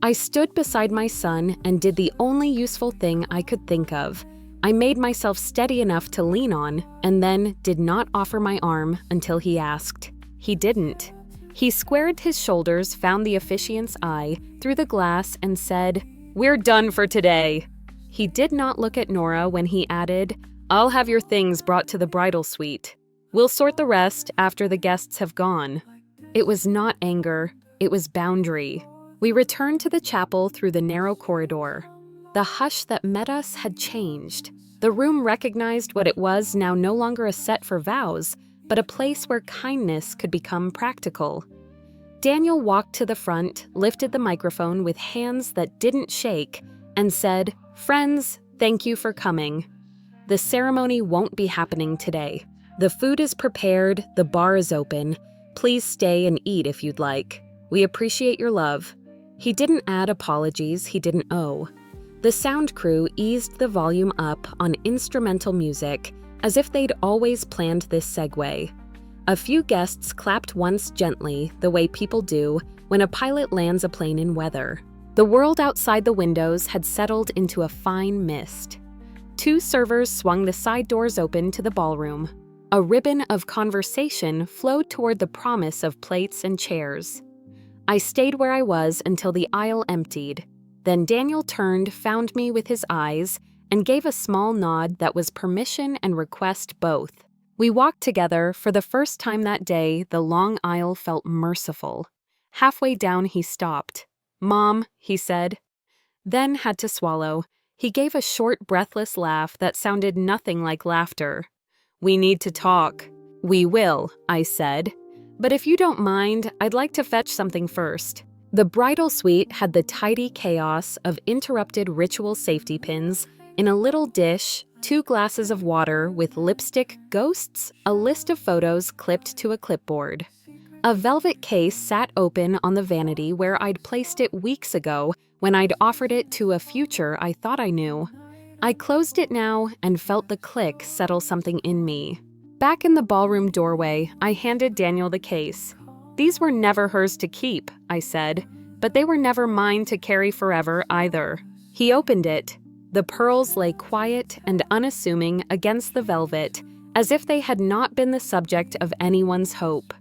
I stood beside my son and did the only useful thing I could think of. I made myself steady enough to lean on, and then did not offer my arm until he asked. He didn't. He squared his shoulders, found the officiant's eye through the glass, and said, "We're done for today." He did not look at Nora when he added, "I'll have your things brought to the bridal suite. We'll sort the rest after the guests have gone." It was not anger, it was boundary. We returned to the chapel through the narrow corridor. The hush that met us had changed. The room recognized what it was, now no longer a set for vows, but a place where kindness could become practical. Daniel walked to the front, lifted the microphone with hands that didn't shake, and said, "Friends, thank you for coming. The ceremony won't be happening today. The food is prepared, the bar is open. Please stay and eat if you'd like. We appreciate your love." He didn't add apologies he didn't owe. The sound crew eased the volume up on instrumental music, as if they'd always planned this segue. A few guests clapped once gently, the way people do when a pilot lands a plane in weather. The world outside the windows had settled into a fine mist. Two servers swung the side doors open to the ballroom. A ribbon of conversation flowed toward the promise of plates and chairs. I stayed where I was until the aisle emptied. Then Daniel turned, found me with his eyes, and gave a small nod that was permission and request both. We walked together. For the first time that day, the long aisle felt merciful. Halfway down, he stopped. "Mom," he said. Then had to swallow. He gave a short, breathless laugh that sounded nothing like laughter. "We need to talk." "We will," I said. "But if you don't mind, I'd like to fetch something first." The bridal suite had the tidy chaos of interrupted ritual safety pins in a little dish, 2 glasses of water with lipstick ghosts, a list of photos clipped to a clipboard. A velvet case sat open on the vanity where I'd placed it weeks ago when I'd offered it to a future I thought I knew. I closed it now and felt the click settle something in me. Back in the ballroom doorway, I handed Daniel the case. "These were never hers to keep," I said, "but they were never mine to carry forever either." He opened it. The pearls lay quiet and unassuming against the velvet, as if they had not been the subject of anyone's hope.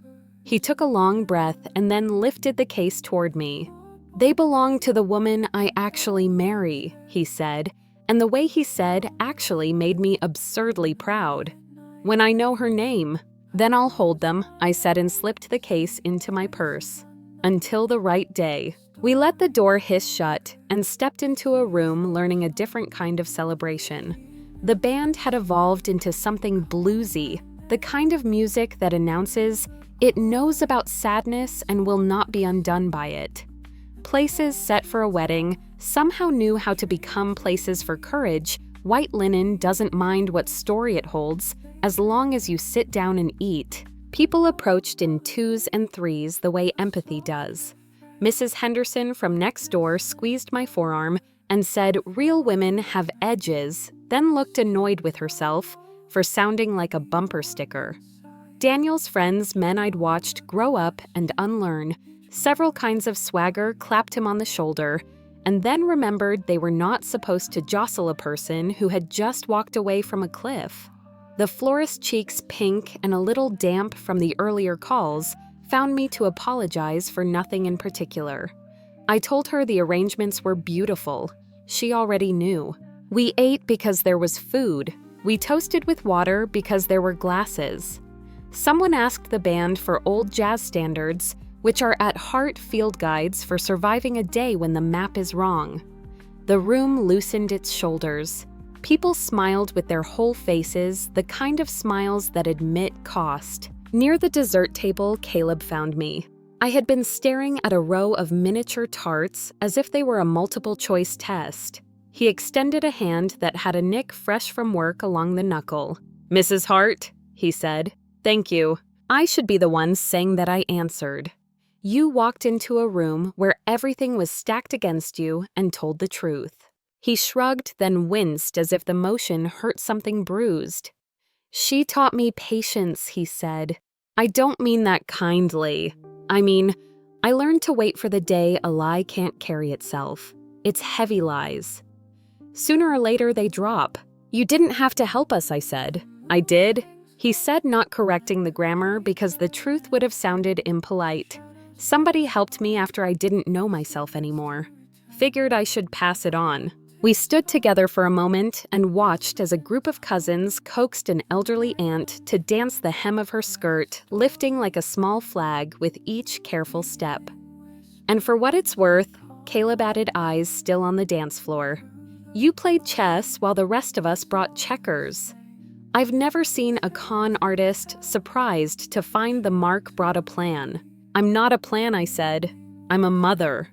He took a long breath and then lifted the case toward me. "They belong to the woman I actually marry," he said, and the way he said actually made me absurdly proud. "When I know her name, then I'll hold them," I said and slipped the case into my purse. Until the right day. We let the door hiss shut and stepped into a room learning a different kind of celebration. The band had evolved into something bluesy, the kind of music that announces it knows about sadness and will not be undone by it. Places set for a wedding somehow knew how to become places for courage. White linen doesn't mind what story it holds, as long as you sit down and eat. People approached in 2s and 3s the way empathy does. Mrs. Henderson from next door squeezed my forearm and said real women have edges, then looked annoyed with herself for sounding like a bumper sticker. Daniel's friends, men I'd watched grow up and unlearn, several kinds of swagger clapped him on the shoulder, and then remembered they were not supposed to jostle a person who had just walked away from a cliff. The florist's cheeks pink and a little damp from the earlier calls found me to apologize for nothing in particular. I told her the arrangements were beautiful. She already knew. We ate because there was food. We toasted with water because there were glasses. Someone asked the band for old jazz standards, which are at heart field guides for surviving a day when the map is wrong. The room loosened its shoulders. People smiled with their whole faces, the kind of smiles that admit cost. Near the dessert table, Caleb found me. I had been staring at a row of miniature tarts as if they were a multiple-choice test. He extended a hand that had a nick fresh from work along the knuckle. "Mrs. Hart," he said. "Thank you." I should be the one saying that I answered. You walked into a room where everything was stacked against you and told the truth. He shrugged, then winced as if the motion hurt something bruised. "She taught me patience," he said. "I don't mean that kindly. I mean, I learned to wait for the day a lie can't carry itself. It's heavy lies. Sooner or later they drop. You didn't have to help us," I said. "I did," he said, not correcting the grammar because the truth would have sounded impolite. "Somebody helped me after I didn't know myself anymore. Figured I should pass it on." We stood together for a moment and watched as a group of cousins coaxed an elderly aunt to dance the hem of her skirt, lifting like a small flag with each careful step. And for what it's worth, Caleb added, eyes still on the dance floor. "You played chess while the rest of us brought checkers." I've never seen a con artist surprised to find the mark brought a plan. "I'm not a plan," I said. "I'm a mother."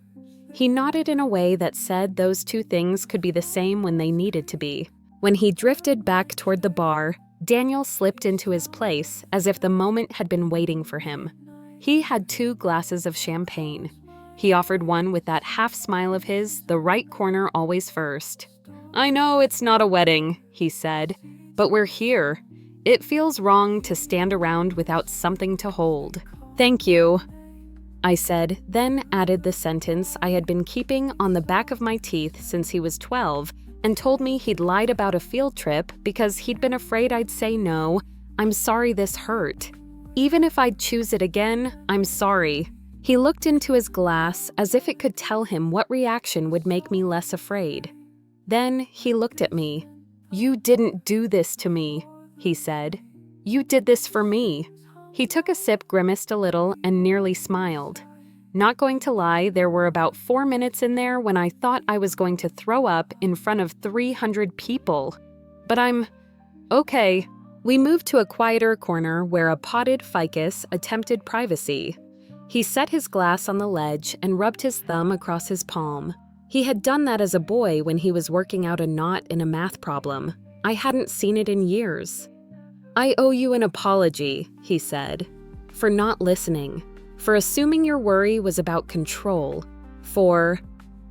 He nodded in a way that said those two things could be the same when they needed to be. When he drifted back toward the bar, Daniel slipped into his place as if the moment had been waiting for him. He had 2 glasses of champagne. He offered one with that half smile of his, the right corner always first. "I know it's not a wedding," he said, "but we're here. It feels wrong to stand around without something to hold." "Thank you," I said, then added the sentence I had been keeping on the back of my teeth since he was 12 and told me he'd lied about a field trip because he'd been afraid I'd say no. "I'm sorry this hurt. Even if I'd choose it again, I'm sorry." He looked into his glass as if it could tell him what reaction would make me less afraid. Then he looked at me. "You didn't do this to me," he said. "You did this for me." He took a sip, grimaced a little, and nearly smiled. Not going to lie, there were about 4 minutes in there when I thought I was going to throw up in front of 300 people. But I'm okay. We moved to a quieter corner where a potted ficus attempted privacy. He set his glass on the ledge and rubbed his thumb across his palm. He had done that as a boy when he was working out a knot in a math problem. I hadn't seen it in years. "I owe you an apology," he said, "for not listening, for assuming your worry was about control, for—"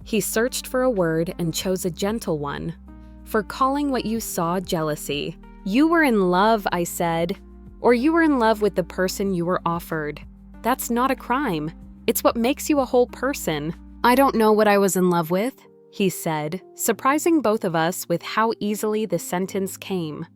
he searched for a word and chose a gentle one, "for calling what you saw jealousy. You were in love," I said, "or you were in love with the person you were offered. That's not a crime. It's what makes you a whole person." "I don't know what I was in love with," he said, surprising both of us with how easily the sentence came.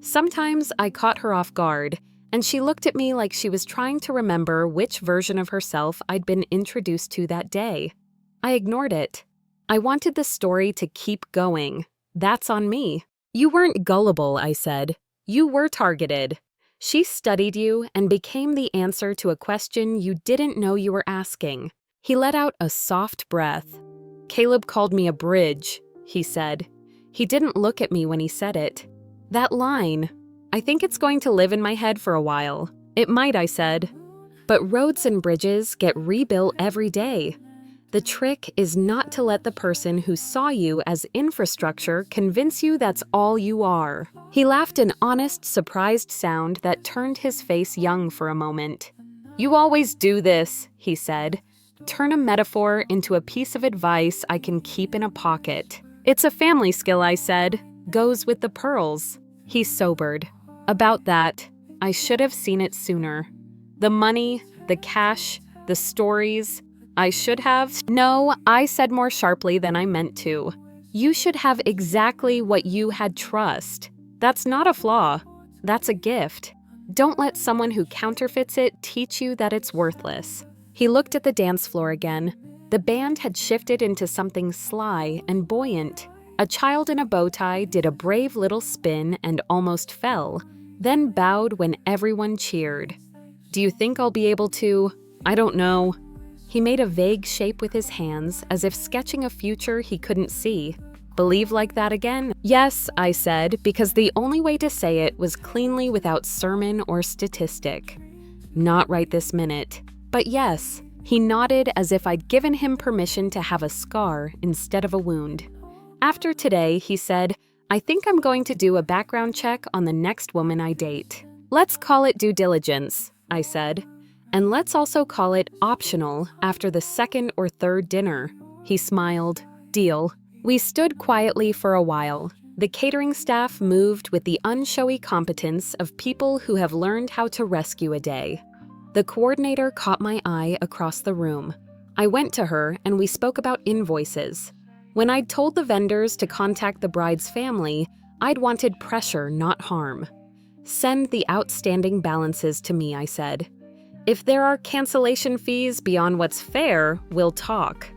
Sometimes I caught her off guard, and she looked at me like she was trying to remember which version of herself I'd been introduced to that day. I ignored it. I wanted the story to keep going. "That's on me." "You weren't gullible," I said. "You were targeted. She studied you and became the answer to a question you didn't know you were asking." He let out a soft breath. "Caleb called me a bridge," he said. He didn't look at me when he said it. "That line, I think it's going to live in my head for a while." "It might," I said. "But roads and bridges get rebuilt every day. The trick is not to let the person who saw you as infrastructure convince you that's all you are." He laughed an honest, surprised sound that turned his face young for a moment. "You always do this," he said. "Turn a metaphor into a piece of advice I can keep in a pocket." "It's a family skill," I said. "Goes with the pearls." He sobered. "About that, I should have seen it sooner. The money, the cash, the stories. I should have. No, I said more sharply than I meant to. You should have exactly what you had trust. That's not a flaw. That's a gift. Don't let someone who counterfeits it teach you that it's worthless. He looked at the dance floor again. The band had shifted into something sly and buoyant. A child in a bow tie did a brave little spin and almost fell, then bowed when everyone cheered. Do you think I'll be able to? I don't know. He made a vague shape with his hands, as if sketching a future he couldn't see. Believe like that again? Yes, I said, because the only way to say it was cleanly without sermon or statistic. Not right this minute. But yes, he nodded as if I'd given him permission to have a scar instead of a wound. After today, he said, I think I'm going to do a background check on the next woman I date. Let's call it due diligence, I said. And let's also call it optional after the second or third dinner. He smiled. Deal. We stood quietly for a while. The catering staff moved with the unshowy competence of people who have learned how to rescue a day. The coordinator caught my eye across the room. I went to her and we spoke about invoices. When I'd told the vendors to contact the bride's family, I'd wanted pressure, not harm. Send the outstanding balances to me, I said. If there are cancellation fees beyond what's fair, we'll talk.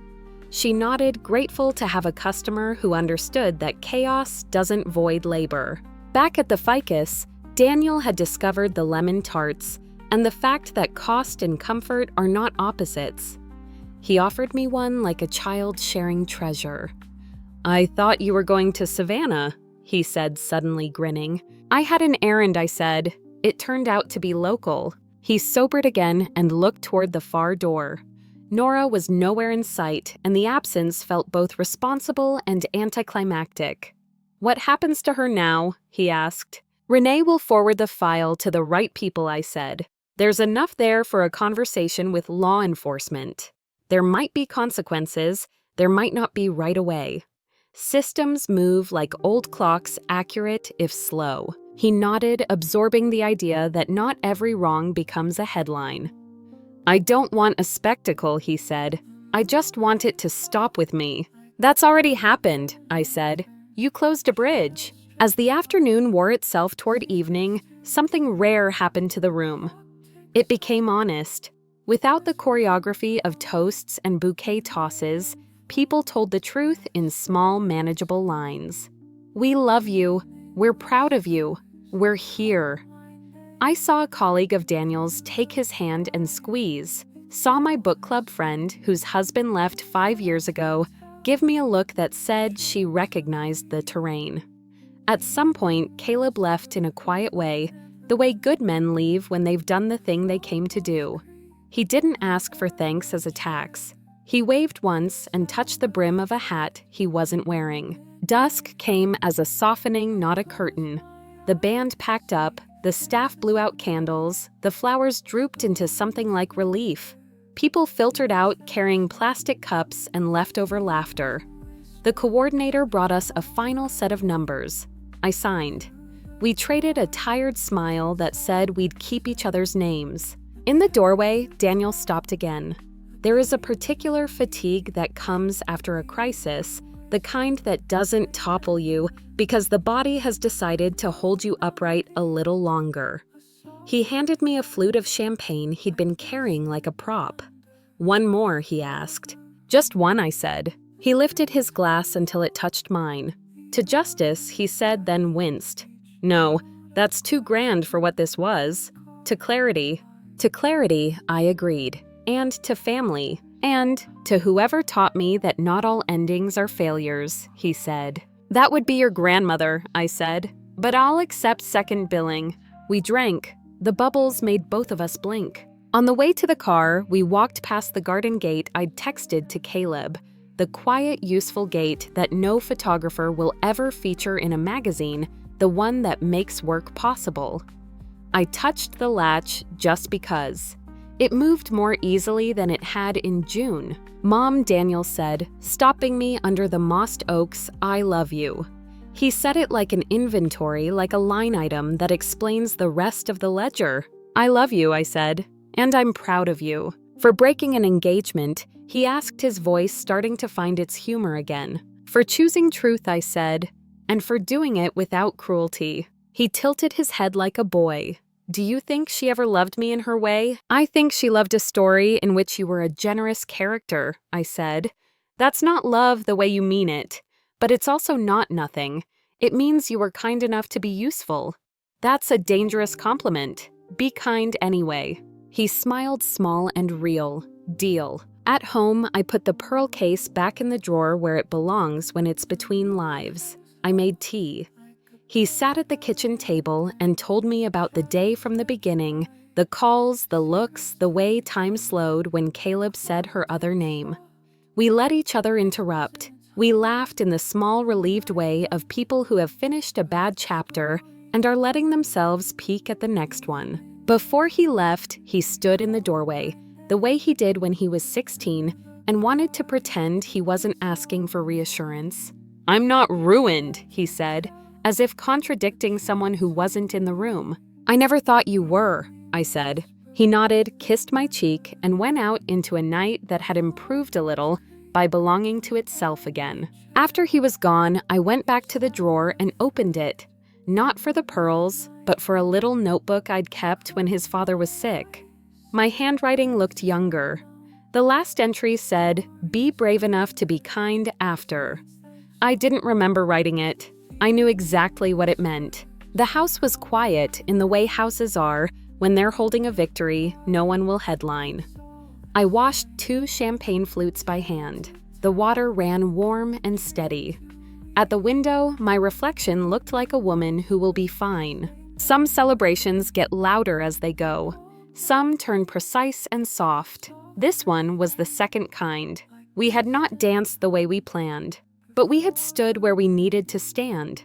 She nodded, grateful to have a customer who understood that chaos doesn't void labor. Back at the ficus, Daniel had discovered the lemon tarts and the fact that cost and comfort are not opposites. He offered me one like a child sharing treasure. I thought you were going to Savannah, he said, suddenly grinning. I had an errand, I said. It turned out to be local. He sobered again and looked toward the far door. Nora was nowhere in sight, and the absence felt both responsible and anticlimactic. What happens to her now? He asked. Renee will forward the file to the right people, I said. There's enough there for a conversation with law enforcement. There might be consequences, there might not be right away. Systems move like old clocks, accurate if slow. He nodded, absorbing the idea that not every wrong becomes a headline. I don't want a spectacle, he said. I just want it to stop with me. That's already happened, I said. You closed a bridge. As the afternoon wore itself toward evening, something rare happened to the room. It became honest. Without the choreography of toasts and bouquet tosses, people told the truth in small, manageable lines. We love you. We're proud of you. We're here. I saw a colleague of Daniel's take his hand and squeeze, saw my book club friend, whose husband left 5 years ago, give me a look that said she recognized the terrain. At some point, Caleb left in a quiet way, the way good men leave when they've done the thing they came to do. He didn't ask for thanks as a tax. He waved once and touched the brim of a hat he wasn't wearing. Dusk came as a softening, not a curtain. The band packed up, the staff blew out candles, the flowers drooped into something like relief. People filtered out carrying plastic cups and leftover laughter. The coordinator brought us a final set of numbers. I signed. We traded a tired smile that said we'd keep each other's names. In the doorway, Daniel stopped again. There is a particular fatigue that comes after a crisis, the kind that doesn't topple you because the body has decided to hold you upright a little longer. He handed me a flute of champagne he'd been carrying like a prop. One more, he asked. Just one, I said. He lifted his glass until it touched mine. To justice, he said, then winced. No, that's too grand for what this was. To clarity, I agreed. And to family. And to whoever taught me that not all endings are failures, he said. That would be your grandmother, I said. But I'll accept second billing. We drank. The bubbles made both of us blink. On the way to the car, we walked past the garden gate I'd texted to Caleb. The quiet, useful gate that no photographer will ever feature in a magazine, the one that makes work possible. I touched the latch just because. It moved more easily than it had in June. Mom, Daniel said, stopping me under the mossed oaks, I love you. He said it like an inventory, like a line item that explains the rest of the ledger. I love you, I said, and I'm proud of you. For breaking an engagement, he asked, his voice starting to find its humor again. For choosing truth, I said, and for doing it without cruelty. He tilted his head like a boy. Do you think she ever loved me in her way? I think she loved a story in which you were a generous character, I said. That's not love the way you mean it, but it's also not nothing. It means you were kind enough to be useful. That's a dangerous compliment. Be kind anyway. He smiled small and real. Deal. At home, I put the pearl case back in the drawer where it belongs when it's between lives. I made tea. He sat at the kitchen table and told me about the day from the beginning, the calls, the looks, the way time slowed when Caleb said her other name. We let each other interrupt. We laughed in the small, relieved way of people who have finished a bad chapter and are letting themselves peek at the next one. Before he left, he stood in the doorway, the way he did when he was 16, and wanted to pretend he wasn't asking for reassurance. "I'm not ruined," he said, as if contradicting someone who wasn't in the room. "I never thought you were," I said. He nodded, kissed my cheek, and went out into a night that had improved a little by belonging to itself again. After he was gone, I went back to the drawer and opened it, not for the pearls, but for a little notebook I'd kept when his father was sick. My handwriting looked younger. The last entry said, "Be brave enough to be kind after." I didn't remember writing it. I knew exactly what it meant. The house was quiet in the way houses are when they're holding a victory no one will headline. I washed 2 champagne flutes by hand. The water ran warm and steady. At the window, my reflection looked like a woman who will be fine. Some celebrations get louder as they go. Some turn precise and soft. This one was the second kind. We had not danced the way we planned, but we had stood where we needed to stand.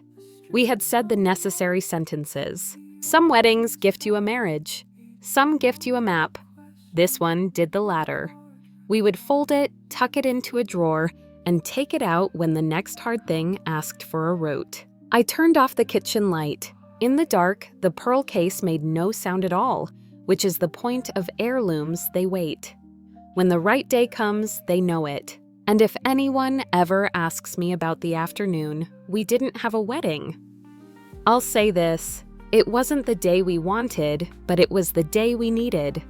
We had said the necessary sentences. Some weddings gift you a marriage. Some gift you a map. This one did the latter. We would fold it, tuck it into a drawer, and take it out when the next hard thing asked for a rote. I turned off the kitchen light. In the dark, the pearl case made no sound at all, which is the point of heirlooms. They wait. When the right day comes, they know it. And if anyone ever asks me about the afternoon, we didn't have a wedding. I'll say this, it wasn't the day we wanted, but it was the day we needed.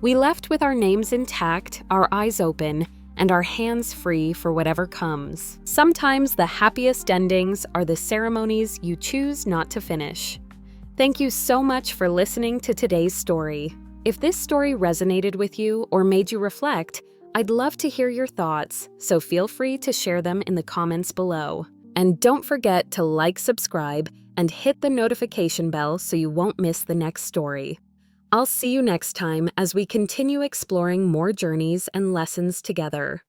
We left with our names intact, our eyes open, and our hands free for whatever comes. Sometimes the happiest endings are the ceremonies you choose not to finish. Thank you so much for listening to today's story. If this story resonated with you or made you reflect, I'd love to hear your thoughts, so feel free to share them in the comments below. And don't forget to like, subscribe, and hit the notification bell so you won't miss the next story. I'll see you next time as we continue exploring more journeys and lessons together.